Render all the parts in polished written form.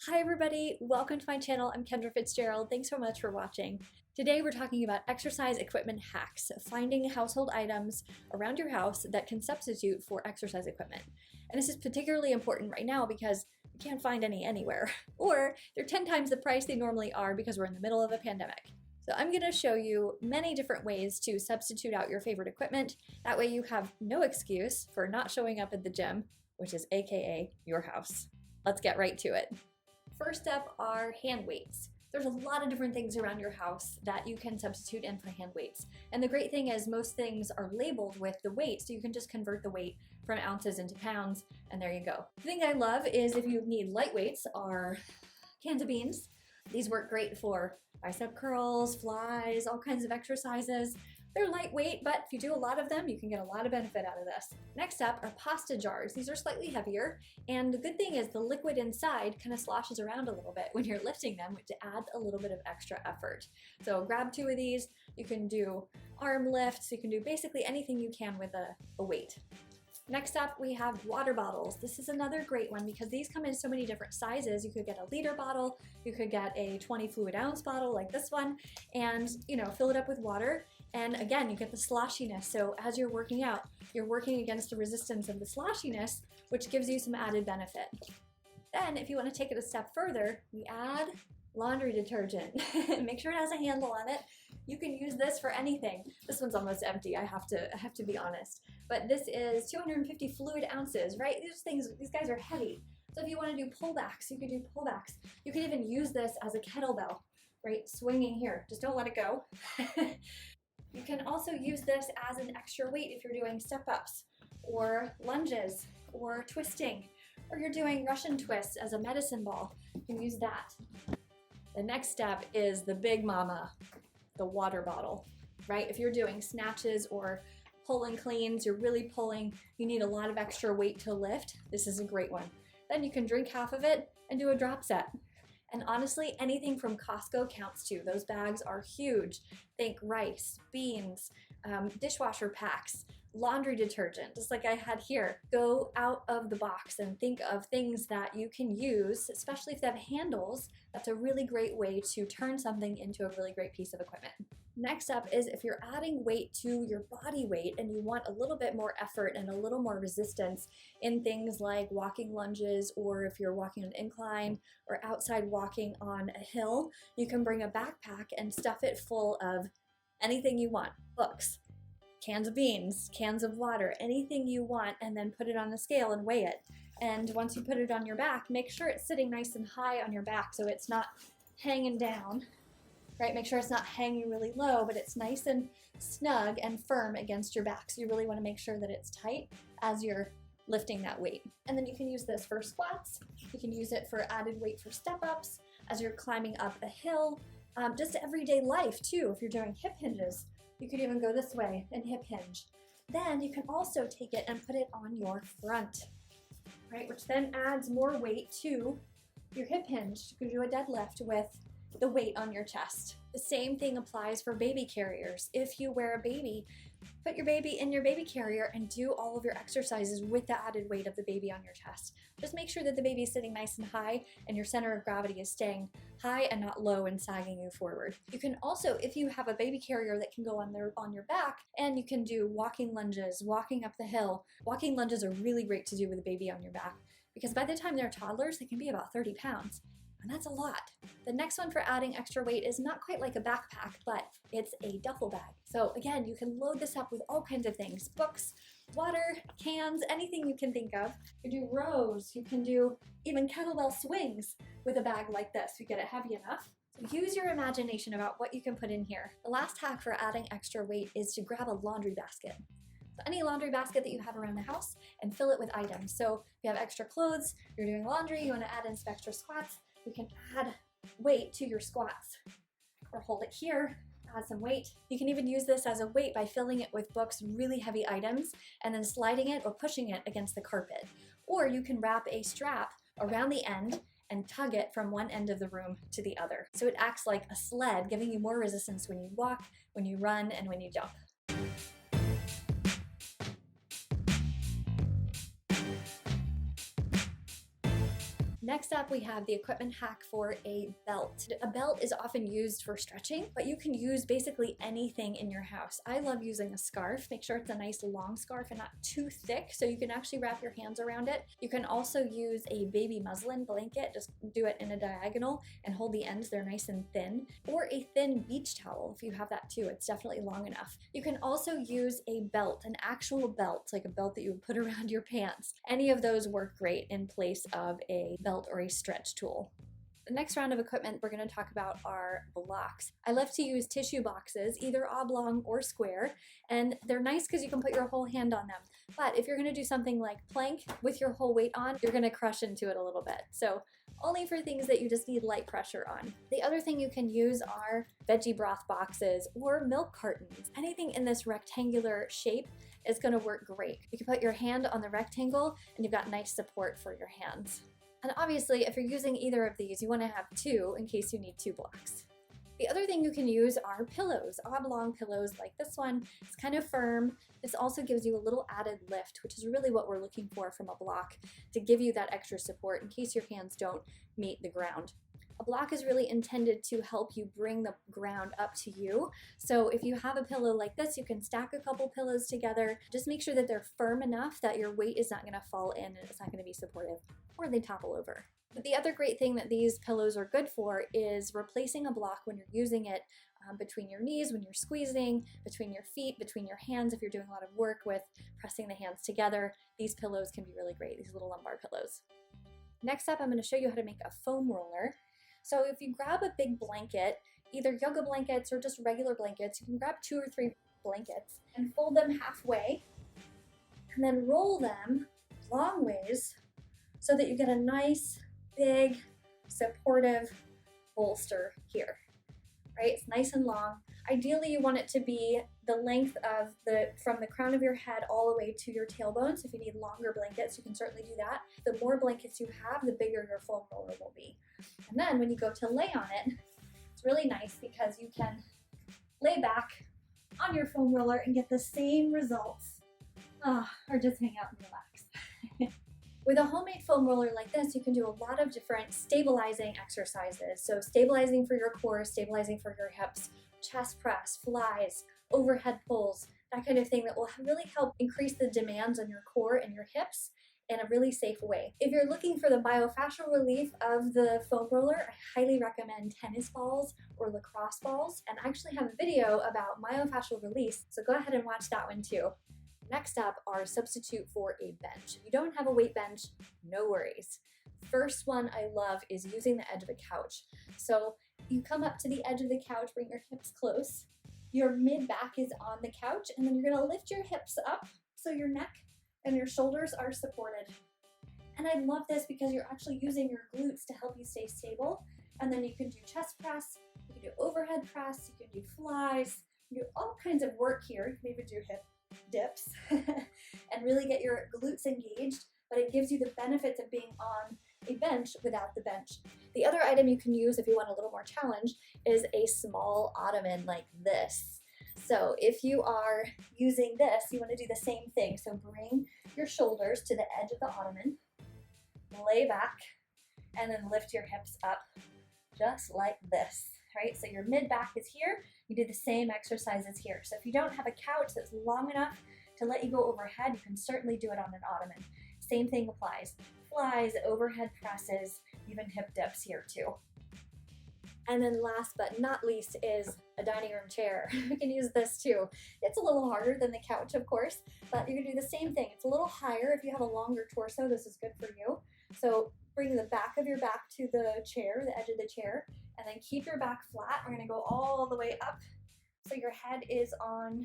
Hi everybody, welcome to my channel. I'm Kendra Fitzgerald. Thanks so much for watching. Today we're talking about exercise equipment hacks, finding household items around your house that can substitute for exercise equipment. And this is particularly important right now because you can't find any anywhere, or they're 10 times the price they normally are because we're in the middle of a pandemic. So I'm going to show you many different ways to substitute out your favorite equipment. That way you have no excuse for not showing up at the gym, which is AKA your house. Let's get right to it. First up are hand weights. There's a lot of different things around your house that you can substitute in for hand weights. And the great thing is most things are labeled with the weight, so you can just convert the weight from ounces into pounds, and there you go. The thing I love is if you need light weights are cans of beans. These work great for bicep curls, flies, all kinds of exercises. They're lightweight, but if you do a lot of them, you can get a lot of benefit out of this. Next up are pasta jars. These are slightly heavier, and the good thing is the liquid inside kind of sloshes around a little bit when you're lifting them, which adds a little bit of extra effort. So grab 2 of these. You can do arm lifts. You can do basically anything you can with a weight. Next up, we have water bottles. This is another great one because these come in so many different sizes. You could get a liter bottle, you could get a 20 fluid ounce bottle like this one, and fill it up with water. And again, you get the sloshiness. So as you're working out, you're working against the resistance of the sloshiness, which gives you some added benefit. Then if you want to take it a step further, we add laundry detergent. Make sure it has a handle on it. You can use this for anything. This one's almost empty, I have to be honest. But this is 250 fluid ounces, right? These guys are heavy. So if you want to do pullbacks, you can do pullbacks. You can even use this as a kettlebell, right? Swinging here, just don't let it go. You can also use this as an extra weight if you're doing step-ups or lunges or twisting, or you're doing Russian twists as a medicine ball. You can use that. The next step is the big mama, the water bottle, right? If you're doing snatches or pull and cleans, you're really pulling, you need a lot of extra weight to lift, this is a great one. Then you can drink half of it and do a drop set. And honestly, anything from Costco counts too. Those bags are huge. Think rice, beans, dishwasher packs, laundry detergent, just like I had here. Go out of the box and think of things that you can use, especially if they have handles. That's a really great way to turn something into a really great piece of equipment. Next up is if you're adding weight to your body weight and you want a little bit more effort and a little more resistance in things like walking lunges, or if you're walking on an incline or outside walking on a hill, you can bring a backpack and stuff it full of anything you want. Books, cans of beans, cans of water, anything you want, and then put it on a scale and weigh it. And once you put it on your back, make sure it's sitting nice and high on your back so it's not hanging down. Right, make sure it's not hanging really low, but it's nice and snug and firm against your back. So you really want to make sure that it's tight as you're lifting that weight. And then you can use this for squats. You can use it for added weight for step-ups, as you're climbing up a hill, just everyday life too. If you're doing hip hinges, you could even go this way and hip hinge. Then you can also take it and put it on your front, right, which then adds more weight to your hip hinge. You can do a deadlift with the weight on your chest. The same thing applies for baby carriers. If you wear a baby, put your baby in your baby carrier and do all of your exercises with the added weight of the baby on your chest. Just make sure that the baby is sitting nice and high and your center of gravity is staying high and not low and sagging you forward. You can also, if you have a baby carrier that can go on your back, and you can do walking lunges, walking up the hill. Walking lunges are really great to do with a baby on your back because by the time they're toddlers, they can be about 30 pounds. And that's a lot. The next one for adding extra weight is not quite like a backpack, but it's a duffel bag. So again, you can load this up with all kinds of things: books, water, cans, anything you can think of. You can do rows, you can do even kettlebell swings with a bag like this. You get it heavy enough. So use your imagination about what you can put in here. The last hack for adding extra weight is to grab a laundry basket. So any laundry basket that you have around the house and fill it with items. So if you have extra clothes, you're doing laundry, you want to add in some extra squats, you can add weight to your squats, or hold it here, add some weight. You can even use this as a weight by filling it with books, really heavy items, and then sliding it or pushing it against the carpet. Or you can wrap a strap around the end and tug it from one end of the room to the other. So it acts like a sled, giving you more resistance when you walk, when you run, and when you jump. Next up, we have the equipment hack for a belt. A belt is often used for stretching, but you can use basically anything in your house. I love using a scarf. Make sure it's a nice long scarf and not too thick so you can actually wrap your hands around it. You can also use a baby muslin blanket. Just do it in a diagonal and hold the ends. They're nice and thin. Or a thin beach towel if you have that too. It's definitely long enough. You can also use a belt, an actual belt, like a belt that you would put around your pants. Any of those work great in place of a belt or a stretch tool. The next round of equipment we're going to talk about are blocks. I love to use tissue boxes, either oblong or square, and they're nice because you can put your whole hand on them. But if you're going to do something like plank with your whole weight on, you're going to crush into it a little bit. So only for things that you just need light pressure on. The other thing you can use are veggie broth boxes or milk cartons. Anything in this rectangular shape is going to work great. You can put your hand on the rectangle and you've got nice support for your hands. And obviously, if you're using either of these, you want to have two in case you need two blocks. The other thing you can use are pillows, oblong pillows like this one. It's kind of firm. This also gives you a little added lift, which is really what we're looking for from a block, to give you that extra support in case your hands don't meet the ground. A block is really intended to help you bring the ground up to you. So if you have a pillow like this, you can stack a couple pillows together. Just make sure that they're firm enough that your weight is not going to fall in and it's not going to be supportive, or they topple over. But the other great thing that these pillows are good for is replacing a block when you're using it between your knees, when you're squeezing, between your feet, between your hands. If you're doing a lot of work with pressing the hands together, these pillows can be really great, these little lumbar pillows. Next up, I'm going to show you how to make a foam roller. So if you grab a big blanket, either yoga blankets or just regular blankets, you can grab 2 or 3 blankets and fold them halfway and then roll them long ways so that you get a nice, big, supportive bolster here, right? It's nice and long. Ideally, you want it to be the length of from the crown of your head all the way to your tailbone. So if you need longer blankets, you can certainly do that. The more blankets you have, the bigger your foam roller will be. And then when you go to lay on it, it's really nice because you can lay back on your foam roller and get the same results, or just hang out and relax. With a homemade foam roller like this, you can do a lot of different stabilizing exercises. So stabilizing for your core, stabilizing for your hips, chest press, flies, overhead pulls, that kind of thing that will really help increase the demands on your core and your hips in a really safe way. If you're looking for the myofascial relief of the foam roller, I highly recommend tennis balls or lacrosse balls, and I actually have a video about myofascial release, so go ahead and watch that one too. Next up are substitute for a bench. If you don't have a weight bench, no worries. First one I love is using the edge of a couch. So you come up to the edge of the couch, bring your hips close, your mid-back is on the couch, and then you're gonna lift your hips up so your neck and your shoulders are supported. And I love this because you're actually using your glutes to help you stay stable. And then you can do chest press, you can do overhead press, you can do flies, you can do all kinds of work here. You can even do hip dips and really get your glutes engaged, but it gives you the benefits of being on a bench without the bench. The other item you can use if you want a little more challenge is a small ottoman like this. So if you are using this, you want to do the same thing. So bring your shoulders to the edge of the ottoman, lay back, and then lift your hips up just like this, right? So your mid-back is here. You do the same exercises here. So if you don't have a couch that's long enough to let you go overhead, you can certainly do it on an ottoman. Same thing applies. Flies, overhead presses, even hip dips here too. And then last but not least is a dining room chair. You can use this too. It's a little harder than the couch, of course, but you can do the same thing. It's a little higher. If you have a longer torso, this is good for you. So bring the back of your back to the chair, the edge of the chair, and then keep your back flat. We're gonna go all the way up so your head is on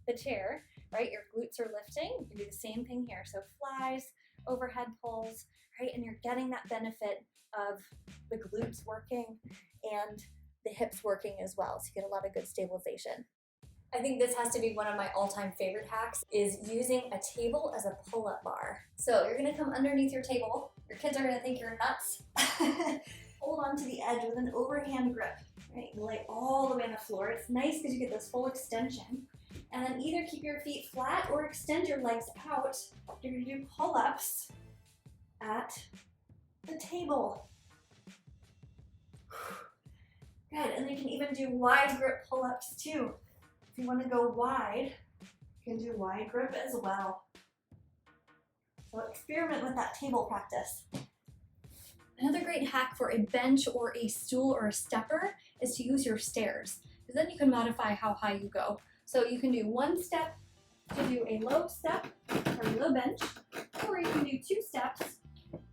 the chair, right? Your glutes are lifting. You can do the same thing here. So flies, overhead pulls, right? And you're getting that benefit of the glutes working and the hips working as well. So you get a lot of good stabilization. I think this has to be one of my all-time favorite hacks is using a table as a pull-up bar. So you're gonna come underneath your table. Your kids are gonna think you're nuts. Hold on to the edge with an overhand grip, right? You lay all the way on the floor. It's nice because you get this full extension. And then either keep your feet flat or extend your legs out. You're gonna do pull-ups at the table. Good, and then you can even do wide grip pull-ups too. If you want to go wide, you can do wide grip as well. So experiment with that table practice. Another great hack for a bench or a stool or a stepper is to use your stairs, because then you can modify how high you go. So you can do one step to do a low step or a low bench, or you can do 2 steps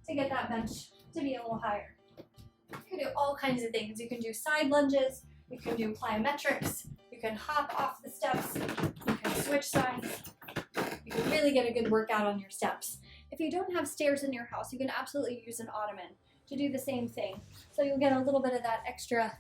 to get that bench to be a little higher. You can do all kinds of things. You can do side lunges, you can do plyometrics, you can hop off the steps, you can switch sides. You can really get a good workout on your steps. If you don't have stairs in your house, you can absolutely use an ottoman to do the same thing. So you'll get a little bit of that extra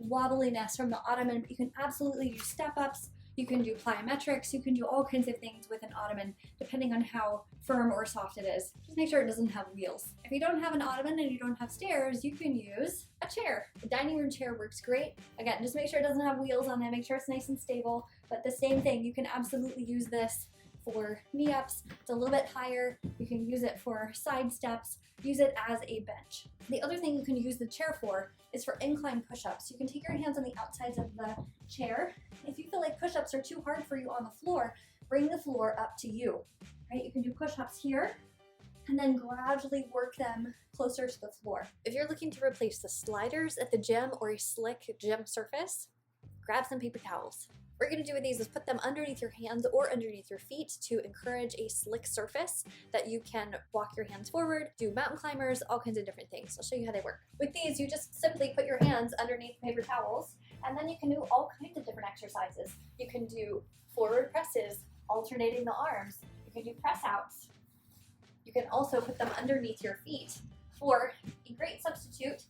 wobbliness from the ottoman, but you can absolutely use step-ups, you can do plyometrics, you can do all kinds of things with an ottoman, depending on how firm or soft it is. Just make sure it doesn't have wheels. If you don't have an ottoman and you don't have stairs, you can use a chair. The dining room chair works great. Again, just make sure it doesn't have wheels on it, make sure it's nice and stable, but the same thing, you can absolutely use this for knee-ups. It's a little bit higher. You can use it for side steps. Use it as a bench. The other thing you can use the chair for is for incline push-ups. You can take your hands on the outsides of the chair. If you feel like push-ups are too hard for you on the floor, bring the floor up to you. Right? You can do push-ups here and then gradually work them closer to the floor. If you're looking to replace the sliders at the gym or a slick gym surface, grab some paper towels. What we're going to do with these is put them underneath your hands or underneath your feet to encourage a slick surface that you can walk your hands forward, do mountain climbers, all kinds of different things. I'll show you how they work. With these, you just simply put your hands underneath paper towels, and then you can do all kinds of different exercises. You can do forward presses, alternating the arms. You can do press outs. You can also put them underneath your feet for a great substitute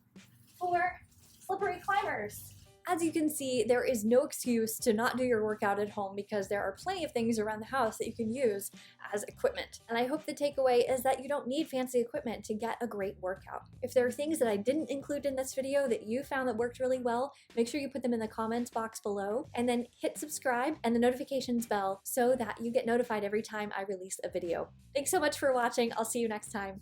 for slippery climbers. As you can see, there is no excuse to not do your workout at home because there are plenty of things around the house that you can use as equipment. And I hope the takeaway is that you don't need fancy equipment to get a great workout. If there are things that I didn't include in this video that you found that worked really well, make sure you put them in the comments box below, and then hit subscribe and the notifications bell so that you get notified every time I release a video. Thanks so much for watching. I'll see you next time.